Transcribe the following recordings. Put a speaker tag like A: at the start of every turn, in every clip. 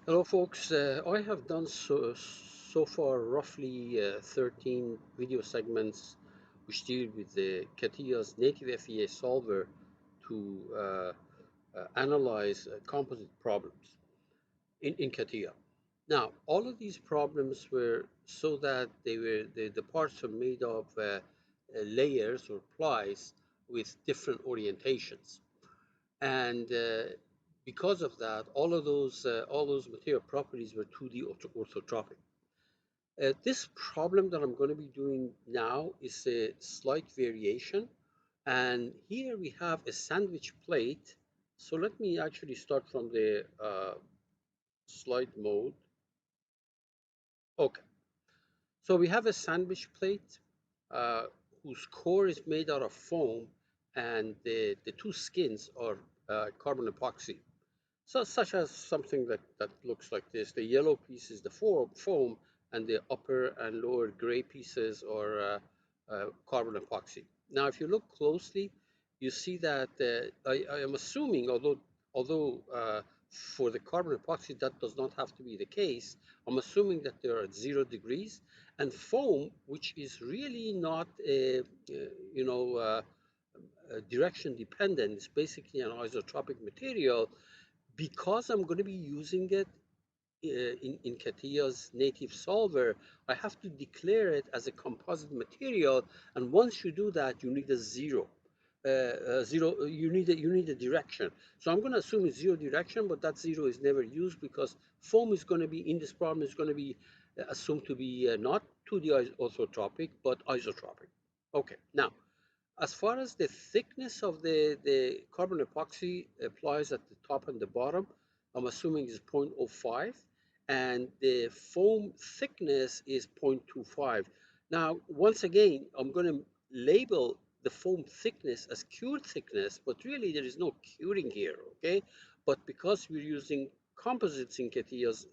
A: Hello, folks. I have done so far roughly 13 video segments which deal with the Catia's native FEA solver to analyze composite problems in Catia. Now, all of these problems were so that the parts are made of layers or plies with different orientations. And because of that, all those material properties were 2D orthotropic. This problem that I'm going to be doing now is a slight variation, and here we have a sandwich plate. So let me actually start from the slide mode. Okay, so we have a sandwich plate uh, whose core is made out of foam, and the two skins are carbon epoxy. So, such as something that looks like this. The yellow piece is the foam, and the upper and lower gray pieces are carbon epoxy. Now, if you look closely, you see that I am assuming, although for the carbon epoxy that does not have to be the case, I'm assuming that they are at 0 degrees, and foam, which is really not you know direction dependent, it's basically an isotropic material. Because I'm going to be using it in CATIA's native solver, I have to declare it as a composite material. And once you do that, you need a zero. Zero, you need a direction. So I'm going to assume it's zero direction, but that zero is never used because foam is going to be in this problem is going to be assumed to be not 2D orthotropic, but isotropic. Okay, now as far as the thickness of the carbon epoxy applies at the top and the bottom, I'm assuming is 0.05, and the foam thickness is 0.25. Now, once again, I'm going to label the foam thickness as cured thickness, but really there is no curing here, okay? But because we're using composites in CATIA's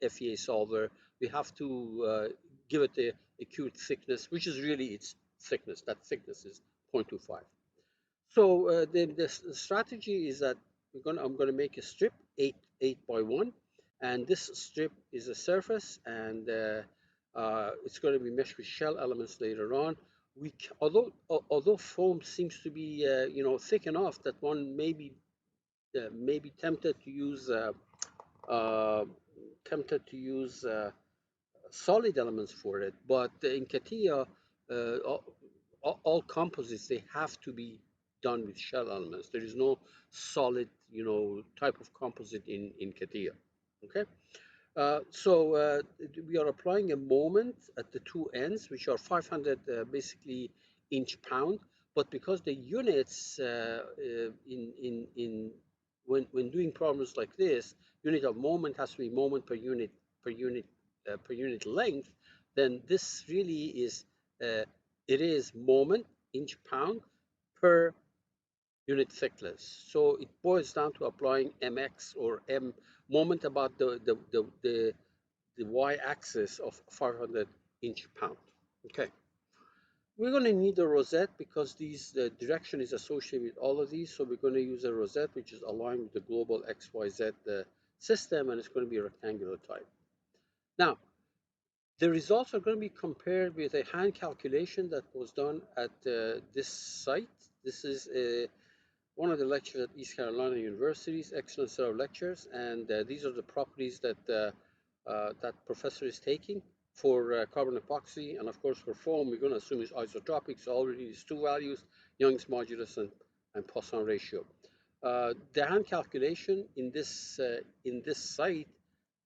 A: FEA solver, we have to give it a cured thickness, which is really its thickness. That thickness is 0.25. So the strategy is that I'm gonna make a strip 8 by 1, and this strip is a surface, and it's going to be meshed with shell elements later on. Although foam seems to be thick enough that one may be uh, tempted to use solid elements for it, but in CATIA, all composites they have to be done with shell elements. There is no solid, type of composite in CATIA. Okay, so we are applying a moment at the two ends, which are 500 basically inch-pound. But because the units in when doing problems like this, unit of moment has to be moment per unit length. Then this really is it is moment inch-pound per unit thickness. So it boils down to applying mx or m moment about the y-axis of 500 inch-pound. Okay, we're going to need a rosette because the direction is associated with all of these. So we're going to use a rosette which is aligned with the global XYZ system, and it's going to be a rectangular type. Now, the results are going to be compared with a hand calculation that was done at this site. This is one of the lectures at East Carolina University's excellent set of lectures, and these are the properties that professor is taking for carbon epoxy, and of course for foam, we're going to assume it's isotropic, so already these two values, Young's modulus and Poisson ratio. The hand calculation in this site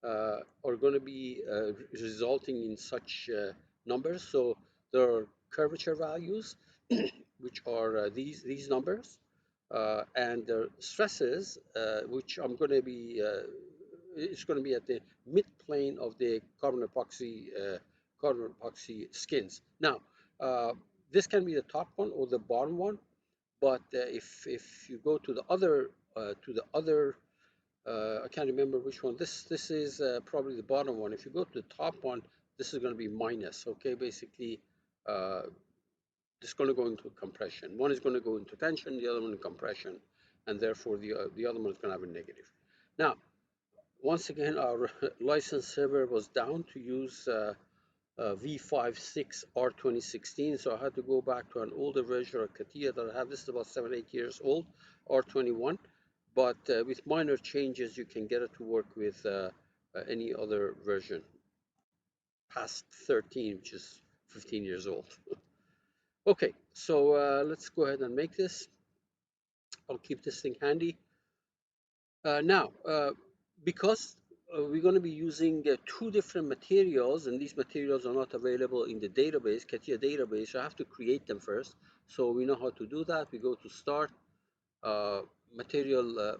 A: are going to be resulting in such numbers. So there are curvature values, which are these numbers, and the stresses, which it's going to be at the mid-plane of the carbon epoxy skins. Now, this can be the top one or the bottom one, but if you go to the other I can't remember which one. This is probably the bottom one. If you go to the top one, this is going to be minus. Okay, basically, uh, it's going to go into compression. One is going to go into tension, the other one in compression, and therefore the other one is going to have a negative. Now, once again, our license server was down to use V56 R2016, so I had to go back to an older version of Catia that I have. This is about 7-8 years old, R21, but with minor changes you can get it to work with any other version past 13, which is 15 years old. Okay, so let's go ahead and make this. I'll keep this thing handy. Now, because we're going to be using two different materials, and these materials are not available in the database, Catia database, so I have to create them first. So we know how to do that. We go to Start, Material,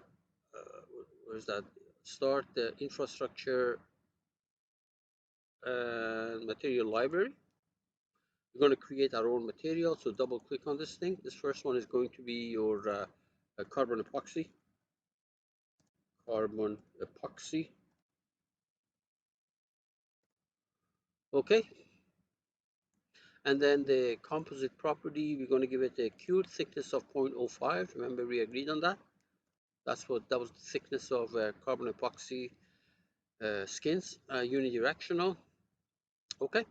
A: where's that? Start the Infrastructure and Material Library. We're going to create our own material, so double click on this thing. This first one is going to be your carbon epoxy. Carbon epoxy. Okay. And then the composite property, we're going to give it a cured thickness of 0.05. Remember, we agreed on that. That was the thickness of carbon epoxy skins, unidirectional. Okay.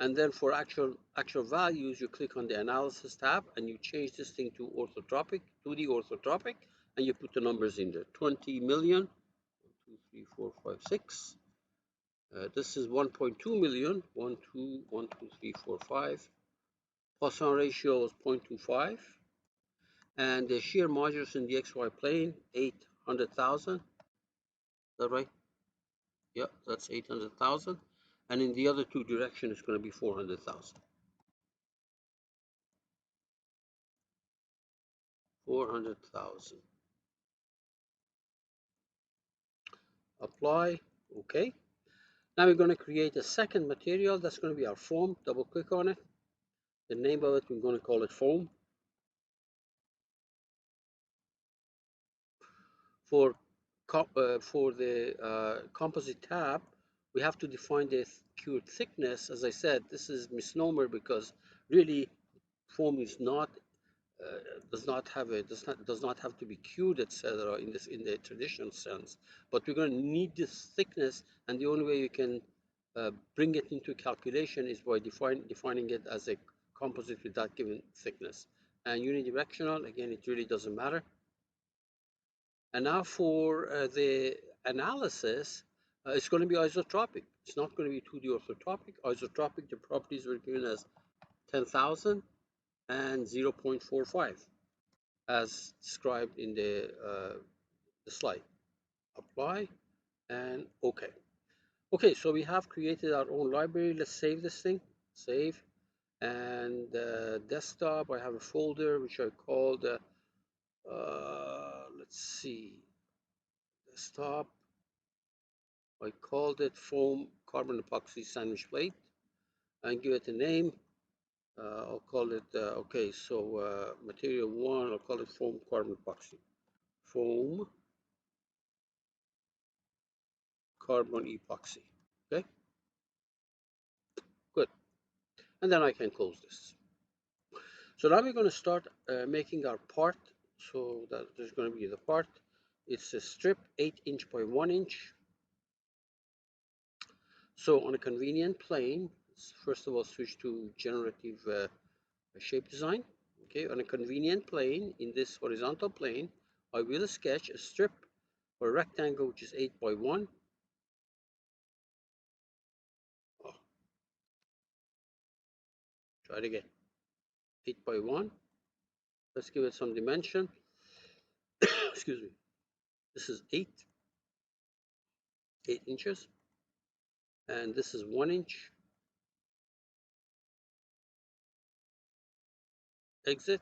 A: And then for actual values, you click on the analysis tab and you change this thing to orthotropic, 2D orthotropic, and you put the numbers in there. 20 million, 1, 2, 3, 4, 5, 6. This is 1.2 million, 1, 2, 1, 2, 3, 4, 5. Poisson ratio is 0.25. And the shear modulus in the XY plane, 800,000. Is that right? Yeah, that's 800,000. And in the other two directions, it's going to be 400,000. 400,000. Apply. Okay. Now we're going to create a second material. That's going to be our foam. Double click on it. The name of it, we're going to call it foam. For the composite tab, we have to define the cured thickness. As I said, this is misnomer because really foam is not does not have to be cured, etc. in the traditional sense. But we're going to need this thickness, and the only way you can bring it into calculation is by defining it as a composite with that given thickness. And unidirectional, again, it really doesn't matter. And now for the analysis, it's going to be isotropic. It's not going to be 2D orthotropic. Isotropic, the properties were given as 10,000 and 0.45, as described in the slide. Apply and OK. OK, so we have created our own library. Let's save this thing. Save. And desktop, I have a folder which I called, let's see, desktop. I called it foam carbon epoxy sandwich plate and give it a name. I'll call it, okay, so material 1, I'll call it foam carbon epoxy. Foam carbon epoxy. Okay, good. And then I can close this. So now we're going to start making our part. So that there's going to be the part. It's a strip 8 inch by 1 inch. So on a convenient plane, first of all, switch to generative shape design. Okay, on a convenient plane, in this horizontal plane, I will sketch a strip or a rectangle which is 8 by 1. Oh. Try it again. 8 by 1. Let's give it some dimension. Excuse me. This is 8 inches. And this is 1 inch. Exit.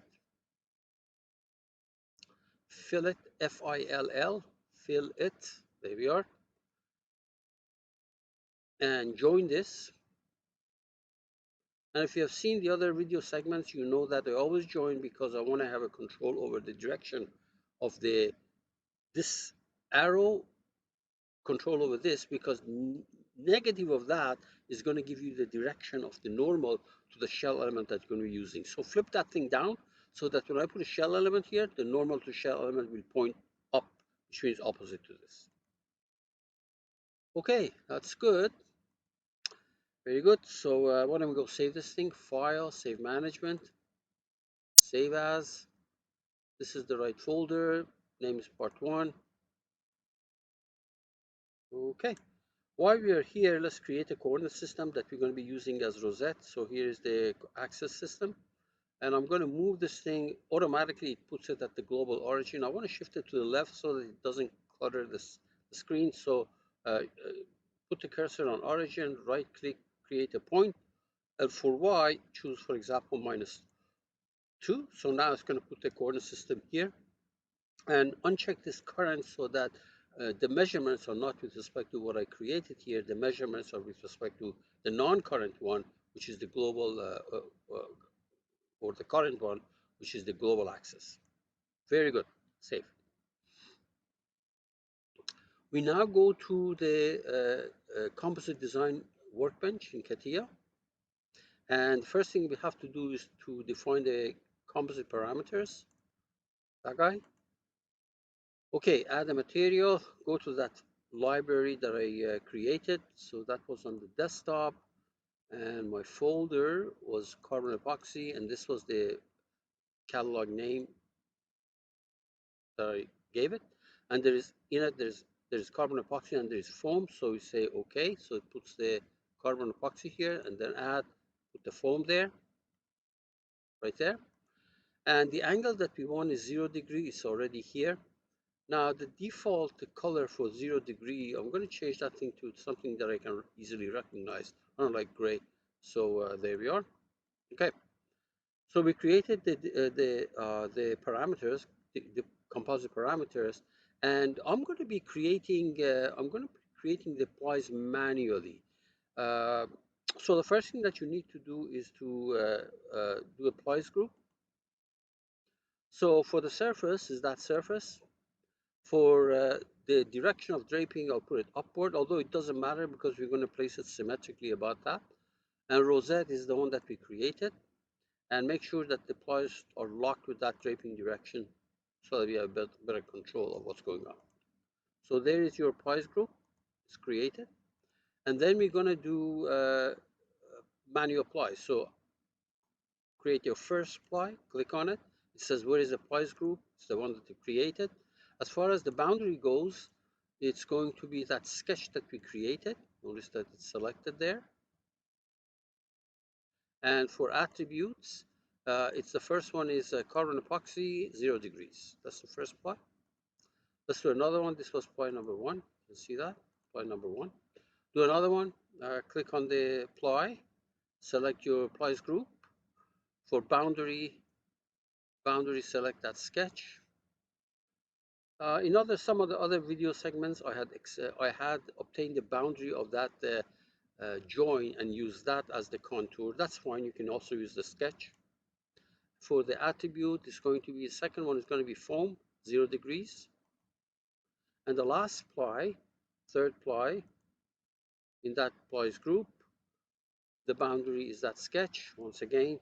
A: Fillet, F-I-L-L. Fill it. There we are. And join this. And if you have seen the other video segments, you know that I always join because I want to have a control over the direction of this arrow, control over this, because negative of that is going to give you the direction of the normal to the shell element that you're going to be using. So flip that thing down so that when I put a shell element here, the normal to shell element will point up, which means opposite to this. Okay, that's good. Very good. So why don't we go save this thing? File, save management, save as. This is the right folder. Name is part one. Okay. While we are here, let's create a coordinate system that we're going to be using as Rosette. So here is the axis system. And I'm going to move this thing automatically. It puts it at the global origin. I want to shift it to the left so that it doesn't clutter the screen. So uh, put the cursor on origin, right click, create a point. And for y, choose, for example, -2. So now it's going to put the coordinate system here. And uncheck this current so that the measurements are not with respect to what I created here. The measurements are with respect to the non-current one, which is the global, or the current one, which is the global axis. Very good. Save. We now go to the composite design workbench in Catia. And the first thing we have to do is to define the composite parameters. That guy. Okay, add a material, go to that library that I created. So that was on the desktop, and my folder was Carbon-Epoxy, and this was the catalog name that I gave it. And there is in it there's Carbon-Epoxy and there is foam. So we say okay. So it puts the Carbon-Epoxy here, and then put the foam there, right there. And the angle that we want is 0 degree. It's already here. Now the default color for 0 degree, I'm going to change that thing to something that I can easily recognize. I don't like gray. So there we are. Okay. So we created the parameters, the composite parameters, and I'm going to be creating the plies manually. Uh, so the first thing that you need to do is to do a plies group. So for the surface is that surface. For the direction of draping, I'll put it upward, although it doesn't matter because we're going to place it symmetrically about that. And rosette is the one that we created. And make sure that the pliers are locked with that draping direction so that we have better control of what's going on. So there is your plies group. It's created. And then we're going to do manual plies. So create your first ply, click on it. It says where is the plies group? It's the one that you created. As far as the boundary goes, it's going to be that sketch that we created. Notice that it's selected there. And for attributes, it's the first one is Carbon-Epoxy 0 degrees. That's the first ply. Let's do another one. This was ply number 1. You can see that, ply number 1. Do another one. Click on the ply. Select your plies group. For boundary, select that sketch. In some of the other video segments, I had obtained the boundary of that join and use that as the contour. That's fine. You can also use the sketch. For the attribute, it's going to be the second one is going to be foam, 0 degrees. And the last ply, third ply, in that plies group, the boundary is that sketch once again.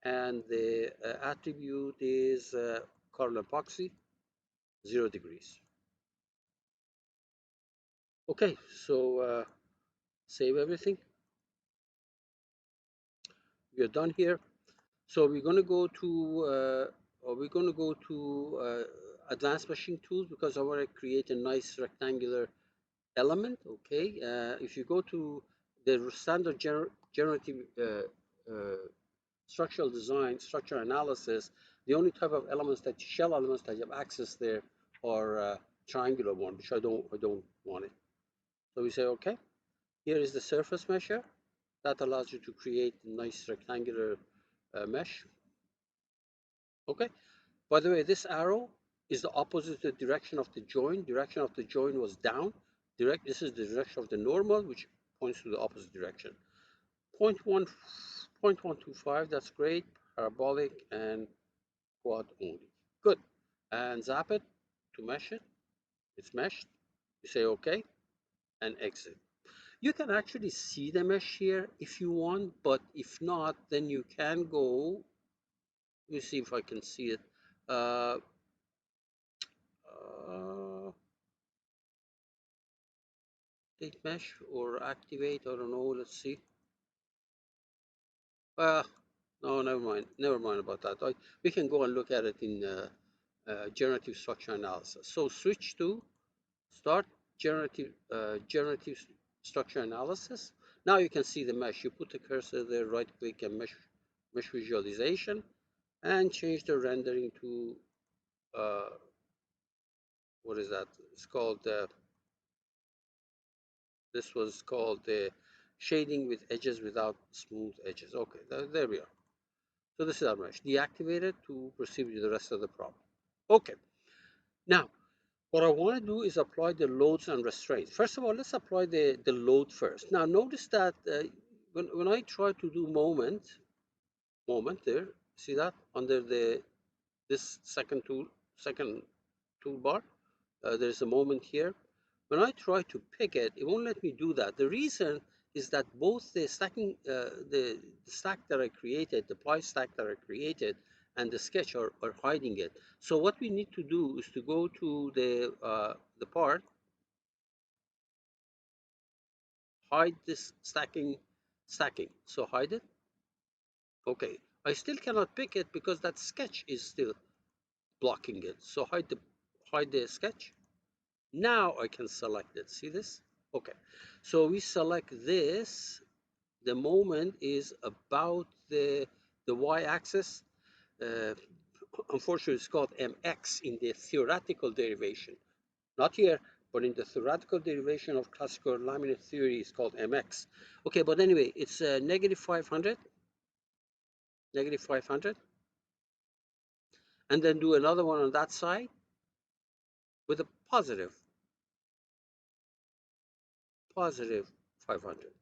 A: And the attribute is Carbon-Epoxy, 0 degrees. Okay, so save everything. We are done here. So we're going to go to advanced machine tools because I want to create a nice rectangular element. Okay, if you go to the standard generative structural design, structural analysis, the only type of elements shell elements that you have access there are triangular one, which I don't want it. So we say okay. Here is the surface measure that allows you to create a nice rectangular mesh. Okay. By the way, this arrow is the opposite direction of the join. Direction of the join was down. This is the direction of the normal, which points to the opposite direction. 0.125, that's great. Parabolic and quad only. Good. And zap it to mesh it. It's meshed. You say OK and exit. You can actually see the mesh here if you want, but if not, then you can go. Let me see if I can see it. Uh, uh, Take mesh or activate, I don't know, let's see. Uh, no, never mind about that. We can go and look at it in generative structure analysis. So switch to start generative structure analysis. Now you can see the mesh. You put the cursor there, right click and mesh visualization, and change the rendering to uh, what is that? It's called this was called the shading with edges without smooth edges. Okay, there we are. So this is our mesh. Deactivate it to proceed with the rest of the problem. Okay, now what I want to do is apply the loads and restraints. First of all, let's apply the load first. Now notice that when I try to do moment there, see that under this second toolbar, there's a moment here. When I try to pick it, it won't let me do that. The reason is that both the stacking, the stack that I created, the ply stack that I created, and the sketch are hiding it. So what we need to do is to go to the part, hide this stacking. So hide it. Okay. I still cannot pick it because that sketch is still blocking it. So hide the sketch. Now I can select it. See this? Okay. So we select this. The moment is about the y-axis. Uh, Unfortunately, it's called mx in the theoretical derivation. Not here, but in the theoretical derivation of classical laminate theory, it's called mx. Okay, but anyway, it's negative 500, negative 500, and then do another one on that side with a positive 500.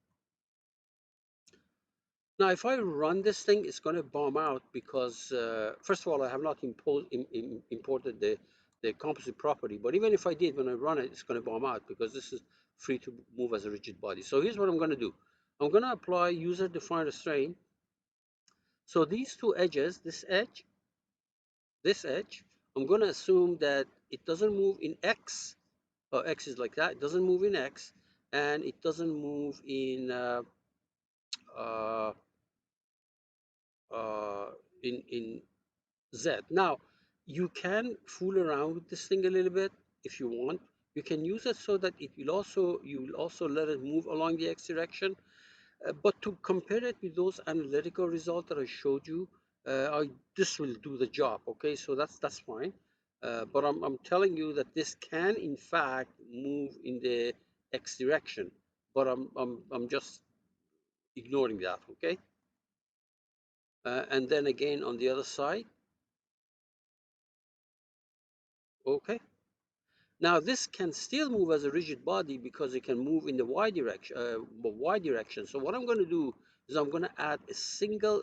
A: Now, if I run this thing, it's going to bomb out because, first of all, I have not imported the composite property. But even if I did, when I run it, it's going to bomb out because this is free to move as a rigid body. So here's what I'm going to do. I'm going to apply user-defined strain. So these two edges, this edge, I'm going to assume that it doesn't move in X. Or X is like that. It doesn't move in X, and it doesn't move in uh, uh, in Z. Now, you can fool around with this thing a little bit if you want. You can use it so that you will also let it move along the X direction. But to compare it with those analytical results that I showed you, this will do the job. Okay, so that's fine. But I'm telling you that this can in fact move in the X direction. But I'm just ignoring that. Okay, and then again on the other side. Okay. Now this can still move as a rigid body because it can move in the y direction. So what I'm going to do is I'm going to add a single,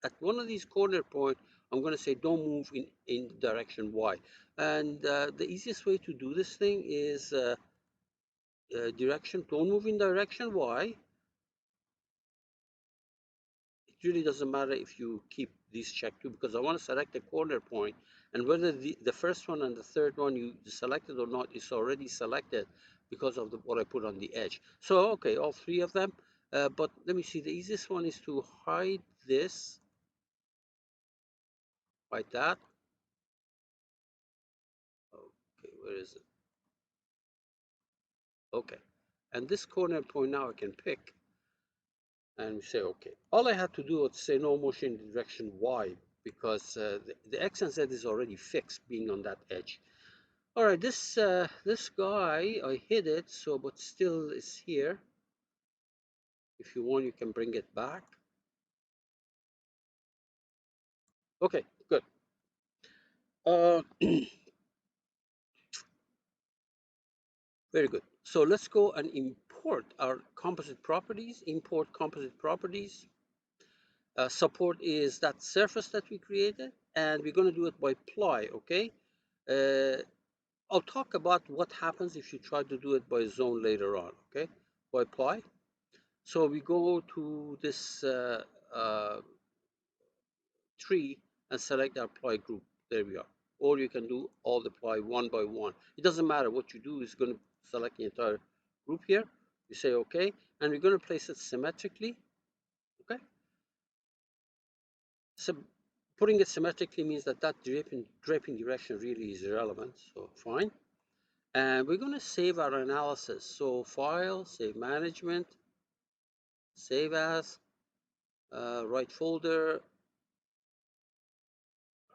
A: at one of these corner points, I'm going to say don't move in direction y. And the easiest way to do this thing is don't move in direction y. It really doesn't matter if you keep these checked too, because I want to select a corner point, and whether the first one and the third one you selected or not is already selected because of what I put on the edge. So, okay, all three of them. But let me see, the easiest one is to hide this, hide that. Okay, where is it? Okay. And this corner point now I can pick and we say, okay. All I had to do was say no motion in direction Y because the X and Z is already fixed being on that edge. All right, this guy, I hid it, so but still is here. If you want, you can bring it back. Okay, good. Very good. So let's go and import our composite properties. Import composite properties. Support is that surface that we created, and we're going to do it by ply. Okay. Uh, I'll talk about what happens if you try to do it by zone later on. Okay, by ply. So we go to this tree and select our ply group. There we are. Or you can do all the ply one by one. It doesn't matter what you do, it's going to select the entire group here. You say okay, and we're going to place it symmetrically. Okay, so putting it symmetrically means that draping direction really is irrelevant, so fine. And we're going to save our analysis. So file, save management, save as, right folder.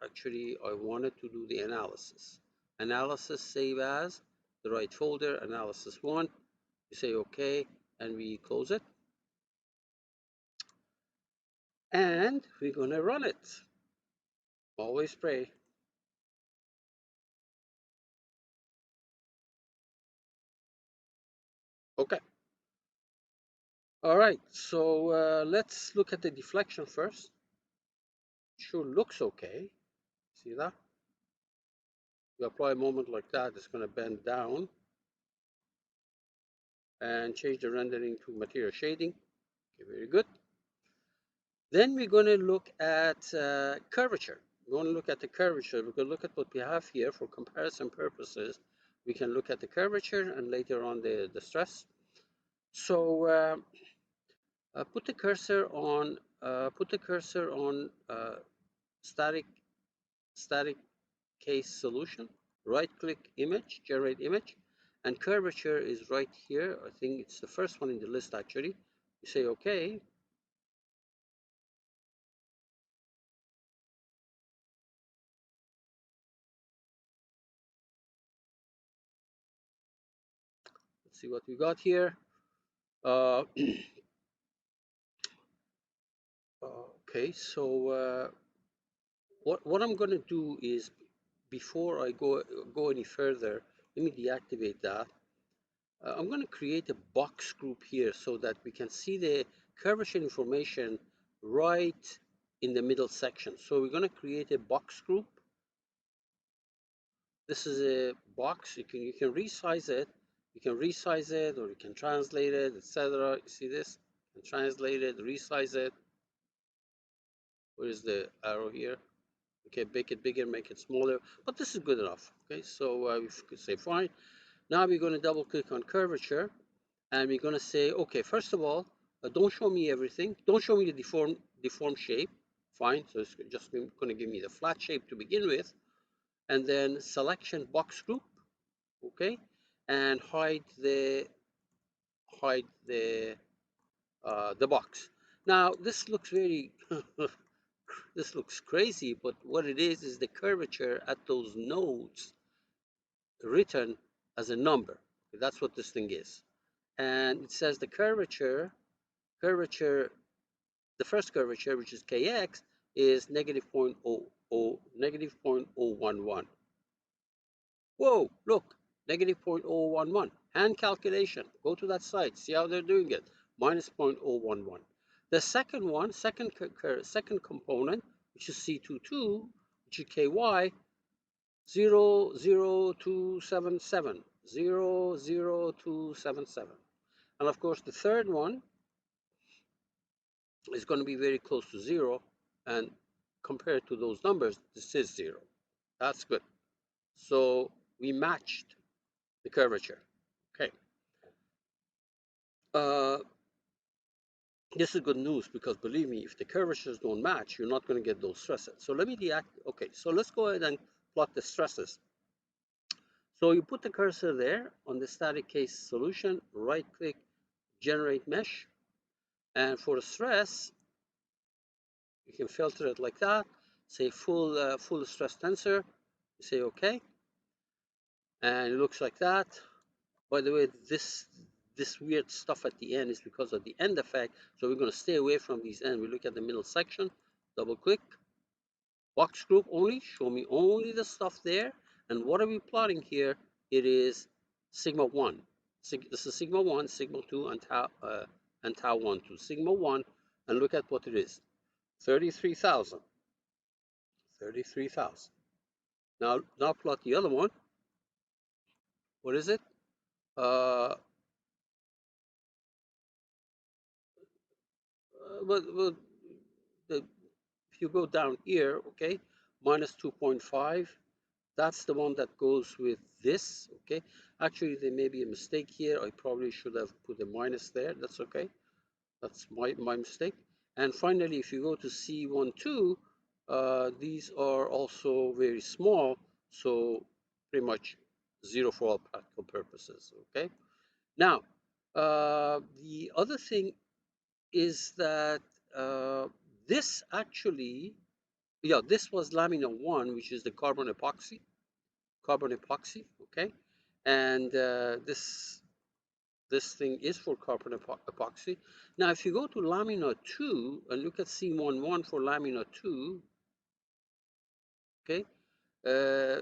A: Actually, I wanted to do the analysis. Analysis, save as, the right folder, analysis one. You say okay, and we close it. And we're going to run it. Always pray. Okay. All right, so let's look at the deflection first. Sure looks okay. See that? You apply a moment like that, it's going to bend down and change the rendering to material shading. Okay, very good. Then we're going to look at curvature. We want to look at the curvature. We're going to look at what we have here for comparison purposes. We can look at the curvature and later on the stress. So put the cursor on static case solution. Right click image, generate image, and curvature is right here. I think it's the first one in the list actually. You say okay. Let's see what we got here. Okay, so what I'm going to do is, before I go any further, let me deactivate that. I'm going to create a box group here so that we can see the curvature information right in the middle section. So we're going to create a box group. This is a box. You can resize it. You can resize it, or you can translate it, etc. You see this? You can translate it, resize it. Where is the arrow here? Okay, make it bigger, make it smaller, but this is good enough. Okay, so we could say fine. Now we're going to double click on curvature, and we're going to say, okay, first of all, don't show me everything. Don't show me the deformed shape. Fine, so it's just going to give me the flat shape to begin with, and then selection box group. Okay, and hide the box. Now this looks very this looks crazy, but what it is the curvature at those nodes written as a number. That's what this thing is. And it says the curvature, the first curvature, which is kx, is negative 0.011. Whoa, look, negative 0.011. Hand calculation. Go to that site, see how they're doing it. Minus 0.011. The second one, second component, which is C22, which is ky, 00277. 00277. And of course, the third one is going to be very close to 0. And compared to those numbers, this is 0. That's good. So we matched the curvature. Okay. Uh, this is good news because believe me, if the curvatures don't match, you're not going to get those stresses. So let me okay, so let's go ahead and plot the stresses. So you put the cursor there on the static case solution, right click, generate mesh. And for the stress, you can filter it like that, say full stress tensor, you say okay. And it looks like that. By the way, this weird stuff at the end is because of the end effect. So we're going to stay away from these ends. We look at the middle section, double click, box group only, show me only the stuff there. And what are we plotting here? It is sigma 1. This is sigma 1, sigma 2, and tau 1 to sigma 1. And look at what it is, 33,000. 33,000. Now plot the other one. What is it? Well, if you go down here, okay, minus 2.5, That's the one that goes with this, okay? Actually, there may be a mistake here. I probably should have put a minus there. That's okay. That's my mistake. And finally, if you go to C12, these are also very small, so pretty much zero for all practical purposes, okay? Now, the other thing is that uh, this actually, yeah, this was lamina 1, which is the carbon epoxy, okay? And this thing is for carbon epoxy. Now, if you go to lamina 2 and look at C11 for lamina 2, okay, uh,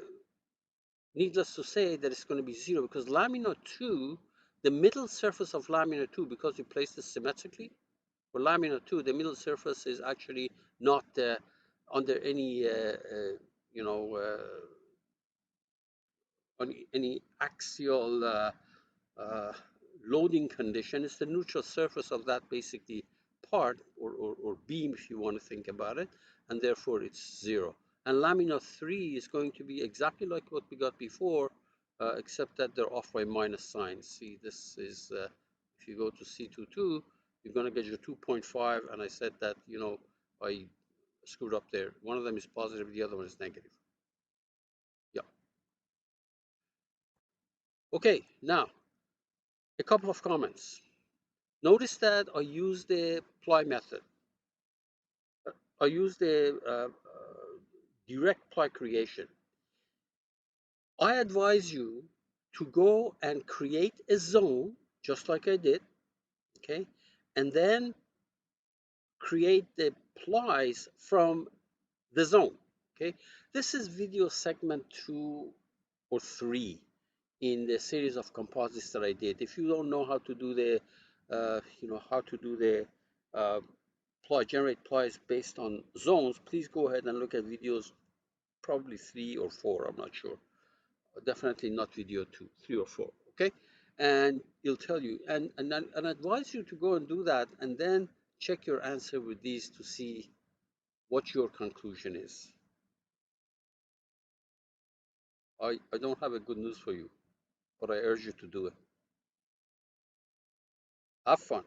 A: needless to say that it's going to be zero because lamina 2, the middle surface of lamina 2, because you placed it symmetrically, for lamina 2, the middle surface is actually not under any, you know, on any axial uh, loading condition. It's the neutral surface of that basically part or beam, if you want to think about it, and therefore it's zero. And lamina 3 is going to be exactly like what we got before, except that they're off by minus signs. See, this is, if you go to C22, you're going to get your 2.5, and I said that, I screwed up there. One of them is positive, the other one is negative. Yeah. Okay, now, a couple of comments. Notice that I use the ply method. I use the direct ply creation. I advise you to go and create a zone, just like I did, okay? And then create the plies from the zone, okay? This is video segment 2 or 3 in the series of composites that I did. If you don't know how to do the, uh, generate plies based on zones, please go ahead and look at videos, probably 3 or 4, I'm not sure. Definitely not video 2, 3 or 4, okay? And it'll tell you, and advise you to go and do that, and then check your answer with these to see what your conclusion is. I don't have a good news for you, but I urge you to do it. Have fun.